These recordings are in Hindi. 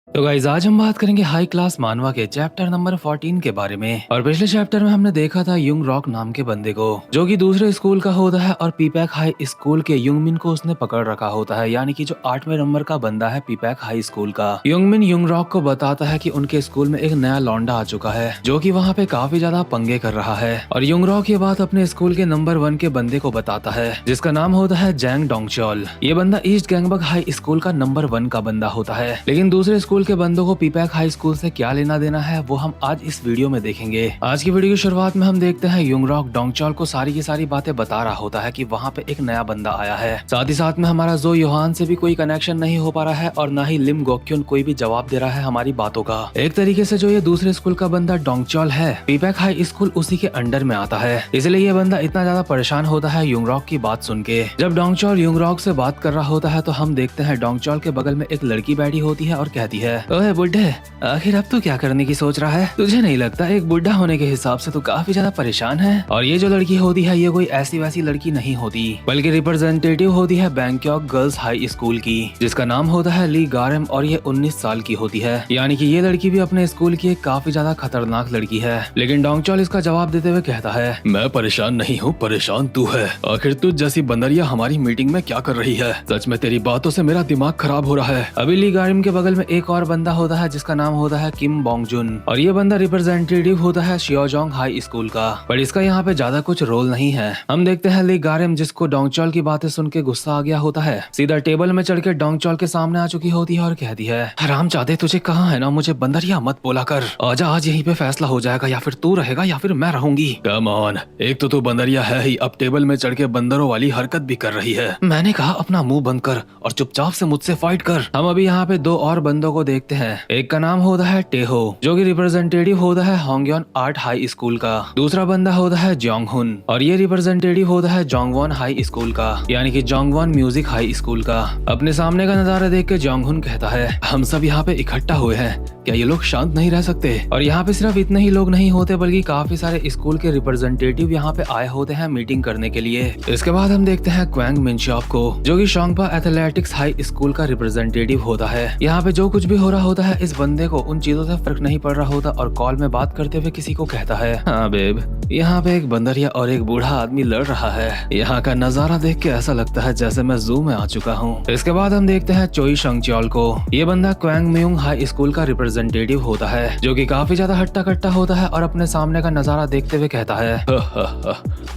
तो गाइस आज हम बात करेंगे हाई क्लास मानवा के चैप्टर नंबर 14 के बारे में। और पिछले चैप्टर में हमने देखा था युंग रॉक नाम के बंदे को जो कि दूसरे स्कूल का होता है और पीपैक हाई स्कूल के युंगमिन को उसने पकड़ रखा होता है, यानी कि जो 8वें नंबर का बंदा है पीपैक हाई स्कूल का। युंगमिन युंग रॉक को बताता है कि उनके स्कूल में एक नया लौंडा आ चुका है जो कि वहाँ पे काफी ज्यादा पंगे कर रहा है। और युंग रॉक ये बात अपने स्कूल के नंबर 1 के बंदे को बताता है जिसका नाम होता है जैंग डोंगचॉल। ये बंदा ईस्ट गैंगबक हाई स्कूल का नंबर 1 का बंदा होता है, लेकिन दूसरे स्कूल के बंदों को पीपैक हाई स्कूल से क्या लेना देना है वो हम आज इस वीडियो में देखेंगे। आज की वीडियो की शुरुआत में हम देखते हैं युंग रॉक डोंगचॉल को सारी की सारी बातें बता रहा होता है कि वहाँ पे एक नया बंदा आया है। साथ ही साथ में हमारा जो योहान से भी कोई कनेक्शन नहीं हो पा रहा है और न ही लिम गोक्युन कोई भी जवाब दे रहा है हमारी बातों का। एक तरीके से जो ये दूसरे स्कूल का बंदा डोंगचॉल है, पीपैक हाई स्कूल उसी के अंडर में आता है, इसलिए ये बंदा इतना ज्यादा परेशान होता है युंग रॉक की बात सुन के। जब डोंगचॉल युंग रॉक से बात कर रहा होता है तो हम देखते हैं डोंगचॉल के बगल में एक लड़की बैठी होती है और कहती है, ओए बुड्ढे, आखिर अब तू क्या करने की सोच रहा है? तुझे नहीं लगता एक बुढ़ा होने के हिसाब से तू काफी ज्यादा परेशान है? और ये जो लड़की होती है ये कोई ऐसी वैसी लड़की नहीं होती, बल्कि रिप्रेजेंटेटिव होती है बैंकॉक गर्ल्स हाई स्कूल की, जिसका नाम होता है ली गारम और ये 19 साल की होती है। यानी कि ये लड़की भी अपने स्कूल की एक काफी ज्यादा खतरनाक लड़की है। लेकिन डोंगचॉल इसका जवाब देते हुए कहता है, मैं परेशान नहीं हूँ, परेशान तू है। आखिर तुझ जैसी बंदरिया हमारी मीटिंग में क्या कर रही है? सच में तेरी बातों से मेरा दिमाग खराब हो रहा है। अभी ली गारम के बगल में एक और बंदा होता है जिसका नाम होता है किम बोंगजुन और ये बंदा रिप्रेजेंटेटिव होता है शियोजोंग हाई स्कूल का, पर इसका यहाँ पे ज्यादा कुछ रोल नहीं है। हम देखते हैं ली गारम जिसको डोंगचॉल की बातें सुन के गुस्सा आ गया होता है, सीधा टेबल में चढ़ के डोंगचॉल के सामने आ चुकी होती है और कहती है, हरामजादे तुझे कहाँ है ना, मुझे बंदरिया मत बोला कर। आजा, आज यहीं पे फैसला हो जाएगा, या फिर तू रहेगा या फिर मैं रहूंगी। कम ऑन, एक तो तू बंदरिया है ही, अब टेबल में चढ़ के बंदरों वाली हरकत भी कर रही है। मैंने कहा अपना मुंह बंद कर और चुपचाप से मुझसे फाइट कर। हम अभी यहाँ पे दो और बंदों को देखते हैं। एक का नाम होता है टेहो जो कि रिप्रेजेंटेटिव होता है होंगयोन आर्ट हाई स्कूल का, दूसरा बंदा होता है जोंगहुन और ये रिप्रेजेंटेटिव होता है जोंगवॉन हाई स्कूल का, यानी कि जोंगवॉन म्यूजिक हाई स्कूल का। अपने सामने का नजारा देख के जोंगहुन कहता है, हम सब यहाँ पे इकट्ठा हुए हैं, क्या ये लोग शांत नहीं रह सकते? और यहाँ पे सिर्फ इतने ही लोग नहीं होते बल्कि काफी सारे स्कूल के रिप्रेजेंटेटिव यहाँ पे आए होते हैं मीटिंग करने के लिए। इसके बाद हम देखते हैं क्वैंग मिनशॉप को जो कि शोंगपा एथलेटिक्स हाई स्कूल का रिप्रेजेंटेटिव होता है। यहाँ पे जो कुछ भी हो रहा होता है इस बंदे को उन चीजों से फर्क नहीं पड़ रहा होता और कॉल में बात करते हुए किसी को कहता है, हाँ बेब, यहाँ पे एक बंदरिया और एक बूढ़ा आदमी लड़ रहा है। यहाँ का नजारा देख के ऐसा लगता है जैसे मैं जू में आ चुका हूँ। इसके बाद हम देखते हैं चोई शंगचॉल को। ये बंदा क्वैंग म्यूंग हाई स्कूल का रिप्रेजेंटेटिव होता है जो कि काफी ज्यादा हट्टा कट्टा होता है और अपने सामने का नजारा देखते हुए कहता है,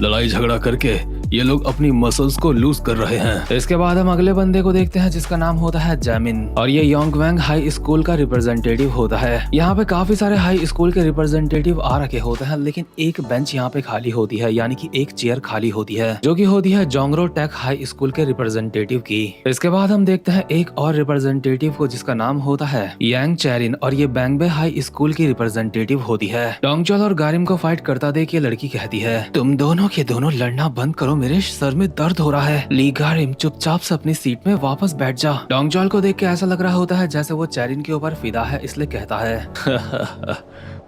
लड़ाई झगड़ा करके ये लोग अपनी मसल्स को लूज कर रहे हैं। इसके बाद हम अगले बंदे को देखते हैं जिसका नाम होता है जैमिन और ये योंगवैंग हाई स्कूल का रिप्रेजेंटेटिव होता है। यहाँ पे काफी सारे हाई स्कूल के रिप्रेजेंटेटिव आ रखे होते हैं, लेकिन एक बेंच यहाँ पे खाली होती है, यानी कि एक चेयर खाली होती है जो कि होती है जोंगरो टेक हाई स्कूल के रिप्रेजेंटेटिव की। इसके बाद हम देखते हैं एक और रिप्रेजेंटेटिव को जिसका नाम होता है यांग चैरिन और ये बैंगबे हाई स्कूल की रिप्रेजेंटेटिव होती है। डोंगचॉल और गारिम को फाइट करता देख ये लड़की कहती है, तुम दोनों के दोनों लड़ना बंद करो, मेरे सर में दर्द हो रहा है। ली गारिम चुपचाप से अपनी सीट में वापस बैठ जा। डोंगचॉल को देख के ऐसा लग रहा होता है जैसे वो चैरिन के ऊपर फिदा है, इसलिए कहता है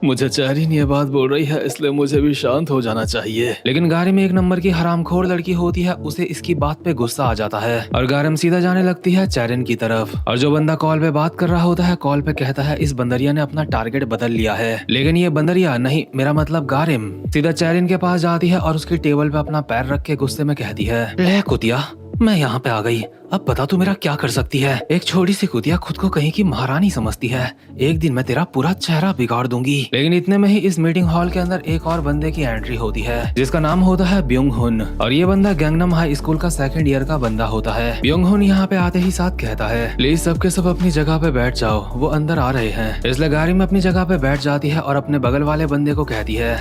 मुझे चैरिन ये बात बोल रही है इसलिए मुझे भी शांत हो जाना चाहिए। लेकिन गारिम एक नंबर की हरामखोर लड़की होती है, उसे इसकी बात पे गुस्सा आ जाता है और गारिम सीधा जाने लगती है चैरिन की तरफ। और जो बंदा कॉल पे बात कर रहा होता है कॉल पे कहता है, इस बंदरिया ने अपना टारगेट बदल लिया है। लेकिन ये बंदरिया नहीं, मेरा मतलब गारिम सीधा चैरिन के पास जाती है और उसकी टेबल पे अपना पैर रख के गुस्से में कहती है, ले कुतिया, मैं यहाँ पे आ गई, अब बता तू मेरा क्या कर सकती है? एक छोटी सी कुतिया खुद को कहीं की महारानी समझती है, एक दिन मैं तेरा पूरा चेहरा बिगाड़ दूंगी। लेकिन इतने में ही इस मीटिंग हॉल के अंदर एक और बंदे की एंट्री होती है जिसका नाम होता है ब्योंग हुन और ये बंदा गैंगनम हाई स्कूल का 2nd ईयर का बंदा होता है। ब्योंग हुन यहाँ पे आते ही साथ कहता है, प्लीज सबके सब अपनी जगह पे बैठ जाओ, वो अंदर आ रहे हैं। इसलिए गारिम अपनी जगह पे बैठ जाती है और अपने बगल वाले बंदे को कहती है,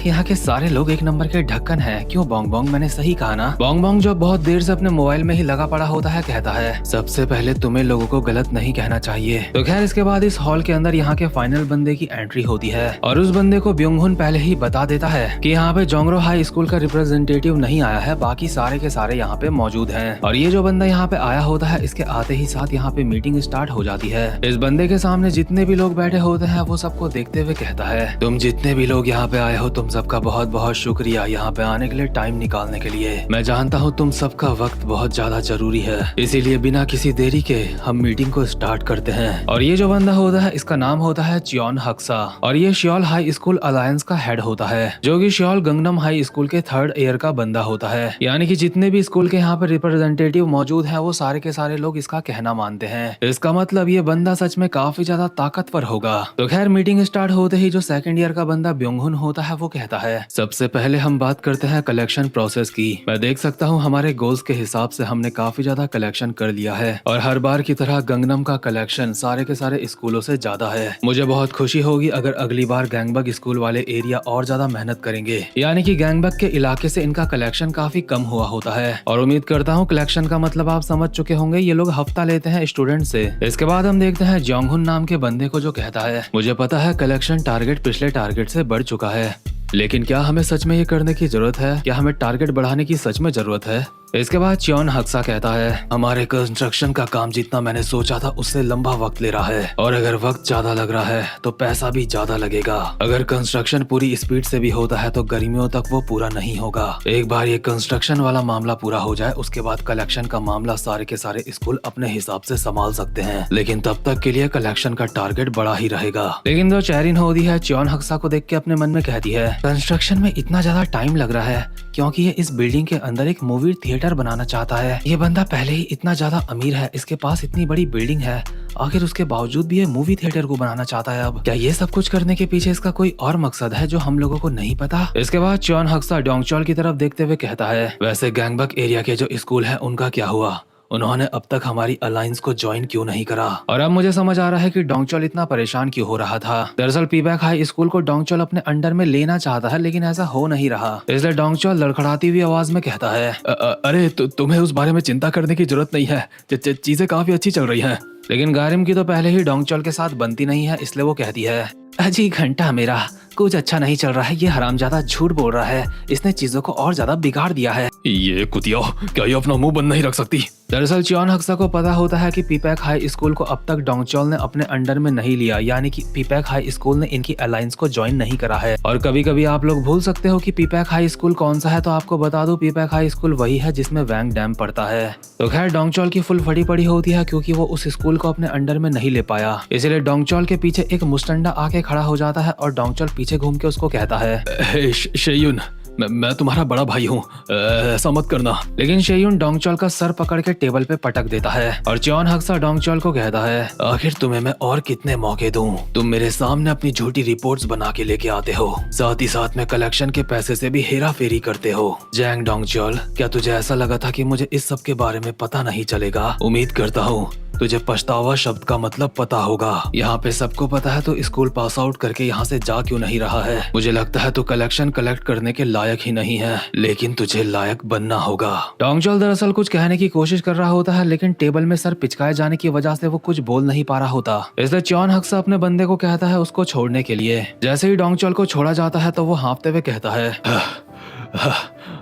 यहाँ के सारे लोग एक नंबर के ढक्कन है, क्यों बोंग बोंग, मैंने सही कहा ना? बोंग बोंग जो बहुत देर से अपने मोबाइल में ही लगा पड़ा होता है कहता है, सबसे पहले तुम्हें लोगों को गलत नहीं कहना चाहिए। तो खैर इसके बाद इस हॉल के अंदर यहाँ के फाइनल बंदे की एंट्री होती है और उस बंदे को ब्योंगहुन पहले ही बता देता है कि यहाँ पे जोंगरो हाई स्कूल का रिप्रेजेंटेटिव नहीं आया है, बाकी सारे के सारे यहाँ पे मौजूद हैं। और ये जो बंदा यहाँ पे आया होता है इसके आते ही साथ यहाँ पे मीटिंग स्टार्ट हो जाती है। इस बंदे के सामने जितने भी लोग बैठे होते हैं वो सबको देखते हुए कहता है, तुम जितने भी लोग यहाँ पे आए हो तुम सबका बहुत बहुत शुक्रिया यहाँ पे आने के लिए, टाइम निकालने के लिए। मैं जानता हूँ तुम सबका वक्त बहुत ज्यादा जरूरी है, इसीलिए बिना किसी देरी के हम मीटिंग को स्टार्ट करते हैं। और ये जो बंदा होता है इसका नाम होता है चियोन हक्सा और ये श्योल हाई स्कूल अलायंस का हेड होता है, जो कि श्योल गंगनम हाई स्कूल के 3rd ईयर का बंदा होता है। यानी कि जितने भी स्कूल के यहाँ पर रिप्रेजेंटेटिव मौजूद हैं वो सारे के सारे लोग इसका कहना मानते हैं। इसका मतलब ये बंदा सच में काफी ज्यादा ताकतवर होगा। तो खैर मीटिंग स्टार्ट होते ही जो 2nd ईयर का बंदा ब्योंगहुन होता है वो कहता है, सबसे पहले हम बात करते हैं कलेक्शन प्रोसेस की। मैं देख सकता हूँ हमारे गोल्स के हिसाब से हमने काफी ज्यादा कलेक्शन कर लिया है और हर बार की तरह गंगनम का कलेक्शन सारे के सारे स्कूलों से ज्यादा है। मुझे बहुत खुशी होगी अगर अगली बार गैंगबग स्कूल वाले एरिया और ज्यादा मेहनत करेंगे। यानी कि गैंगबग के इलाके से इनका कलेक्शन काफी कम हुआ होता है और उम्मीद करता हूँ कलेक्शन का मतलब आप समझ चुके होंगे। ये लोग हफ्ता लेते हैं स्टूडेंट से। इसके बाद हम देखते हैं जोंगहुन नाम के बंदे को जो कहता है, मुझे पता है कलेक्शन टारगेट पिछले टारगेट से बढ़ चुका है, लेकिन क्या हमें सच में ये करने की जरूरत है? क्या हमें टारगेट बढ़ाने की सच में जरूरत है? इसके बाद चियोन हक्सा कहता है, हमारे कंस्ट्रक्शन का काम जितना मैंने सोचा था उससे लंबा वक्त ले रहा है और अगर वक्त ज्यादा लग रहा है तो पैसा भी ज्यादा लगेगा। अगर कंस्ट्रक्शन पूरी स्पीड से भी होता है तो गर्मियों तक वो पूरा नहीं होगा। एक बार ये कंस्ट्रक्शन वाला मामला पूरा हो जाए उसके बाद कलेक्शन का मामला सारे के सारे स्कूल अपने हिसाब से संभाल सकते हैं, लेकिन तब तक के लिए कलेक्शन का टारगेट बड़ा ही रहेगा। लेकिन जो चेरिन होती है चियोन हक्सा को देख के अपने मन में कहती है, कंस्ट्रक्शन में इतना ज्यादा टाइम लग रहा है क्योंकि ये इस बिल्डिंग के अंदर एक मूवी थिएटर बनाना चाहता है। ये बंदा पहले ही इतना ज्यादा अमीर है, इसके पास इतनी बड़ी बिल्डिंग है, आखिर उसके बावजूद भी ये मूवी थिएटर को बनाना चाहता है। अब क्या ये सब कुछ करने के पीछे इसका कोई और मकसद है जो हम लोगों को नहीं पता? इसके बाद चियोन हक्सा डोंगचोल की तरफ देखते हुए कहता है, वैसे गैंगबक एरिया के जो स्कूल है उनका क्या हुआ? उन्होंने अब तक हमारी अलायंस को ज्वाइन क्यों नहीं करा? और अब मुझे समझ आ रहा है कि डोंगचोल इतना परेशान क्यों हो रहा था। दरअसल पीबैक हाई स्कूल को डोंगचोल अपने अंडर में लेना चाहता है, लेकिन ऐसा हो नहीं रहा। इसलिए डोंगचोल लड़खड़ाती हुई आवाज में कहता है, अरे तुम्हें उस बारे में चिंता करने की जरूरत नहीं है, चीजें काफी अच्छी चल रही हैं। लेकिन गारिम की तो पहले ही डोंगचोल के साथ बनती नहीं है, इसलिए वो कहती है, अजी घंटा मेरा कुछ अच्छा नहीं चल रहा है, ये हरामजादा झूठ बोल रहा है, इसने चीजों को और ज्यादा बिगाड़ दिया है। ये कुतिया, क्या ये अपना मुंह बंद नहीं रख सकती? दरअसल चियोन हक्सा को पता होता है कि पीपैक हाई स्कूल को अब तक डोंगचोल ने अपने अंडर में नहीं लिया, यानी कि पीपैक हाई स्कूल ने इनकी अलायंस को ज्वाइन नहीं करा है। और कभी कभी आप लोग भूल सकते हो कि पीपैक हाई स्कूल कौन सा है, तो आपको बता दूं पीपैक हाई स्कूल वही है जिसमें वैंग डैम पड़ता है। तो खैर डोंगचोल की फुल फटी पड़ी होती है क्योंकि वो उस स्कूल को अपने अंडर में नहीं ले पाया। इसलिए डोंगचोल के पीछे एक मुस्टंडा आके खड़ा हो जाता है और डोंगचोल पीछे घूम के उसको कहता है, शेयुन मैं तुम्हारा बड़ा भाई हूँ, ऐसा मत करना। लेकिन शेयुन डोंगचोल का सर पकड़ के टेबल पे पटक देता है और चियोन हक्सा डोंगचोल को कहता है, आखिर तुम्हें मैं और कितने मौके दूं? तुम मेरे सामने अपनी झूठी रिपोर्ट्स बना के लेके आते हो, साथ ही साथ में कलेक्शन के पैसे से भी हेरा फेरी करते हो। जैंग डोंगचोल, क्या तुझे ऐसा लगा था कि मुझे इस सब के बारे में पता नहीं चलेगा? उम्मीद करता हूँ तुझे पछतावा शब्द का मतलब पता होगा। यहाँ पे सबको पता है तो स्कूल पास आउट करके यहाँ से जा क्यों नहीं रहा है? मुझे लगता है तू कलेक्शन कलेक्ट करने के लायक ही नहीं है, लेकिन तुझे लायक बनना होगा। डोंगचोल दरअसल कुछ कहने की कोशिश कर रहा होता है, लेकिन टेबल में सर पिचकाए जाने की वजह से वो कुछ बोल नहीं पा रहा होता। इसलिए चियोन हक्सा अपने बंदे को कहता है उसको छोड़ने के लिए। जैसे ही डोंगचोल को छोड़ा जाता है तो वो हाँफते हुए कहता है,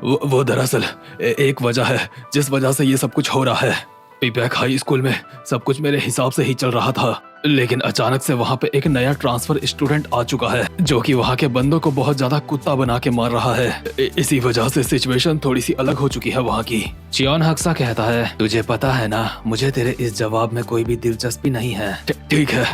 वो दरअसल एक वजह है जिस वजह से ये सब कुछ हो रहा है। पीपैक हाई स्कूल में सब कुछ मेरे हिसाब से ही चल रहा था, लेकिन अचानक से वहाँ पे एक नया ट्रांसफर स्टूडेंट आ चुका है जो कि वहाँ के बंदों को बहुत ज्यादा कुत्ता बना के मार रहा है। इसी वजह से सिचुएशन थोड़ी सी अलग हो चुकी है वहाँ की। चियोन हक्सा कहता है, तुझे पता है ना, मुझे तेरे इस जवाब में कोई भी दिलचस्पी नहीं है। ठीक है,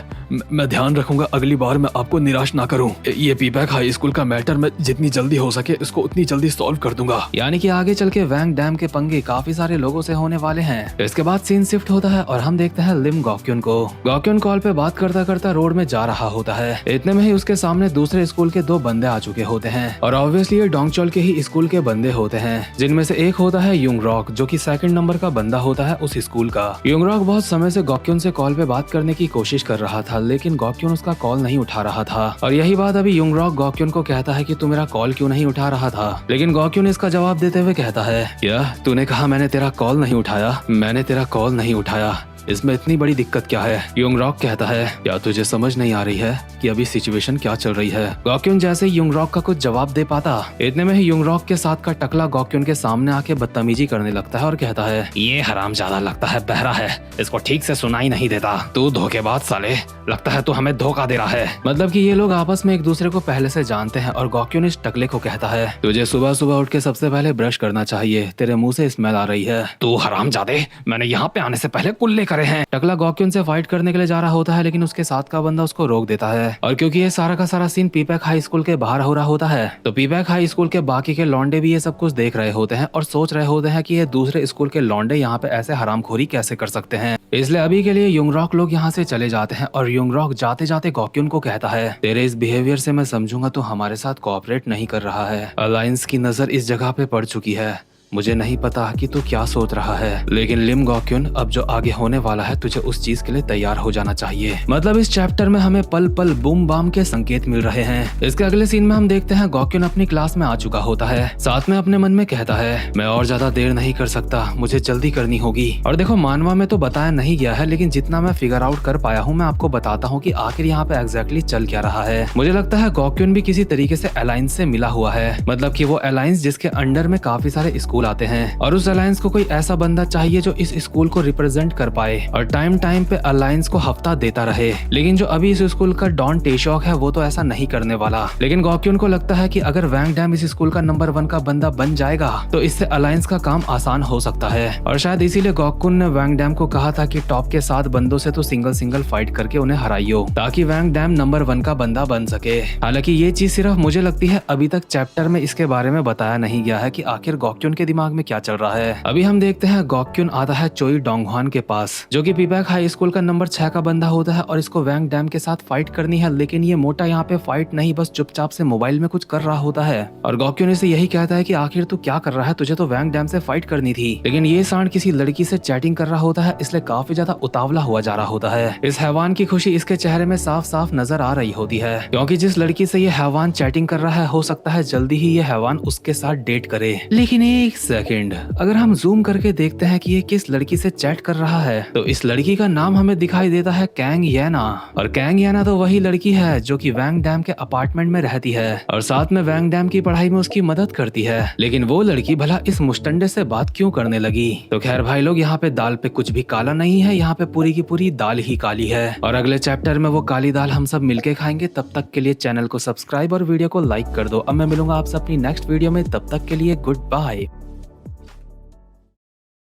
मैं ध्यान रखूंगा, अगली बार मैं आपको निराश ना करूं। ये पीपैक हाई स्कूल का मैटर मैं जितनी जल्दी हो सके इसको उतनी जल्दी सॉल्व कर दूंगा। यानी कि आगे चल के वैंग डैम के पंगे काफी सारे लोगों से होने वाले हैं। इसके बाद सीन शिफ्ट होता है और हम देखते हैं लिम गॉक्यून को। गॉक्यून कॉल पे बात करता करता रोड में जा रहा होता है। इतने में ही उसके सामने दूसरे स्कूल के 2 बंदे आ चुके होते हैं और ऑब्वियसली ये डोंगचोल के ही स्कूल के बंदे होते हैं, जिनमें से एक होता है युंग रॉक जो कि 2nd नंबर का बंदा होता है उस स्कूल का। युंग रॉक बहुत समय से गॉक्यून से कॉल पे बात करने की कोशिश कर रहा था, लेकिन गॉक्यून उसका कॉल नहीं उठा रहा था। और यही बात अभी युंग रॉक गॉक्यून को कहता है कि तू मेरा कॉल क्यों नहीं उठा रहा था। लेकिन गॉक्यून इसका जवाब देते हुए कहता है, क्या तूने कहा मैंने तेरा कॉल नहीं उठाया? मैंने तेरा कॉल नहीं उठाया, इसमें इतनी बड़ी दिक्कत क्या है? युंग रॉक कहता है, क्या तुझे समझ नहीं आ रही है कि अभी सिचुएशन क्या चल रही है? गॉक्यून जैसे युंग रॉक का कुछ जवाब दे पाता, इतने में ही युंग रॉक के साथ का टकला गॉक्यून के सामने आके बदतमीजी करने लगता है और कहता है, ये हरामजादा लगता है बहरा है, इसको ठीक से सुनाई नहीं देता। तू धोखेबाज साले, लगता है तू हमें धोखा दे रहा है। मतलब कि ये लोग आपस में एक दूसरे को पहले से जानते हैं और गॉक्यून इस टकले को कहता है, तुझे सुबह सुबह उठ के सबसे पहले ब्रश करना चाहिए, तेरे मुंह से स्मेल आ रही है। तू हरामजादे, मैंने यहाँ पे आने से पहले कुल्ले करे हैं। टकला गॉक्यून से फाइट करने के लिए जा रहा होता है, लेकिन उसके साथ का बंदा उसको रोक देता है। और क्योंकि ये सारा का सारा सीन पीपैक हाई स्कूल के बाहर हो रहा होता है, तो पीपैक हाई स्कूल के बाकी के लौंडे भी ये सब कुछ देख रहे होते हैं और सोच रहे होते हैं कि ये दूसरे स्कूल के लौंडे यहाँ पे ऐसे हरामखोरी कैसे कर सकते हैं। इसलिए अभी के लिए युंग रॉक लोग यहाँ से चले जाते हैं और युंग रॉक जाते जाते गॉक्यून को कहता है, तेरे इस बिहेवियर से मैं समझूंगा तू हमारे साथ कोऑपरेट नहीं कर रहा है। अलायंस की नजर इस जगह पे पड़ चुकी है। मुझे नहीं पता कि तू क्या सोच रहा है, लेकिन लिम गॉक्यून, अब जो आगे होने वाला है तुझे उस चीज के लिए तैयार हो जाना चाहिए। मतलब इस चैप्टर में हमें पल पल बूम बाम के संकेत मिल रहे हैं। इसके अगले सीन में हम देखते हैं गॉक्यून अपनी क्लास में आ चुका होता है, साथ में अपने मन में कहता है, मैं और ज्यादा देर नहीं कर सकता, मुझे जल्दी करनी होगी। और देखो मानवा में तो बताया नहीं गया है, लेकिन जितना मैं फिगर आउट कर पाया हूँ मैं आपको बताता हूँ कि आखिर यहाँ पे एग्जैक्टली चल क्या रहा है। मुझे लगता है गॉक्यून भी किसी तरीके से अलायंस से मिला हुआ है, मतलब कि वो अलायंस जिसके अंडर में काफी सारे स्कूल आते हैं और उस अलायंस को कोई ऐसा बंदा चाहिए जो इस स्कूल को रिप्रेजेंट कर पाए और टाइम टाइम पे अलायंस को हफ्ता देता रहे। लेकिन जो अभी इस स्कूल का डॉन टेशॉक है वो तो ऐसा नहीं करने वाला। लेकिन गॉक्यून को लगता है कि अगर वैंग डैम इस स्कूल का नंबर 1 का बंदा बन जाएगा तो इससे अलायंस का काम आसान हो सकता है। और शायद इसीलिए गॉक्यून ने वैंग डैम को कहा था कि टॉप के 7 बंदों से तो सिंगल फाइट करके उन्हें हराइयो, ताकि वैंग डैम नंबर 1 का बंदा बन सके। हालांकि ये चीज सिर्फ मुझे लगती है अभी तक चैप्टर में इसके बारे में बताया नहीं गया है कि आखिर गॉक्यून के दिमाग में क्या चल रहा है। अभी हम देखते हैं गॉक्यून आता है चोई डोंगह्वान के पास, जो कि पीपैक हाई स्कूल का नंबर 6 का बंदा होता है और इसको वैंग डैम के साथ फाइट करनी है। लेकिन ये मोटा यहाँ पे फाइट नहीं, बस चुपचाप से मोबाइल में कुछ कर रहा होता है। और गॉक्यून इसे यही कहता है कि आखिर तू क्या कर रहा है, तुझे तो वैंग डैम से फाइट करनी थी। लेकिन ये सांड किसी लड़की से चैटिंग कर रहा होता है, इसलिए काफी ज्यादा उतावला हुआ जा रहा होता है। इस हैवान की खुशी इसके चेहरे में साफ साफ नजर आ रही होती है, क्योंकि जिस लड़की से ये हैवान चैटिंग कर रहा है हो सकता है जल्दी ही ये हैवान उसके साथ डेट करे। लेकिन एक सेकंड, अगर हम जूम करके देखते हैं कि ये किस लड़की से चैट कर रहा है, तो इस लड़की का नाम हमें दिखाई देता है कैंग येना। और कैंग येना तो वही लड़की है जो कि वैंग डैम के अपार्टमेंट में रहती है और साथ में वैंग डैम की पढ़ाई में उसकी मदद करती है। लेकिन वो लड़की भला इस मुस्टंडे से बात क्यों करने लगी? तो खैर भाई लोग, यहाँ पे दाल पे कुछ भी काला नहीं है, यहाँ पे पूरी की पूरी दाल ही काली है। और अगले चैप्टर में वो काली दाल हम सब मिलके खाएंगे। तब तक के लिए चैनल को सब्सक्राइब और वीडियो को लाइक कर दो। अब मैं मिलूंगा आपसे अपनी नेक्स्ट वीडियो में, तब तक के लिए गुड बाय।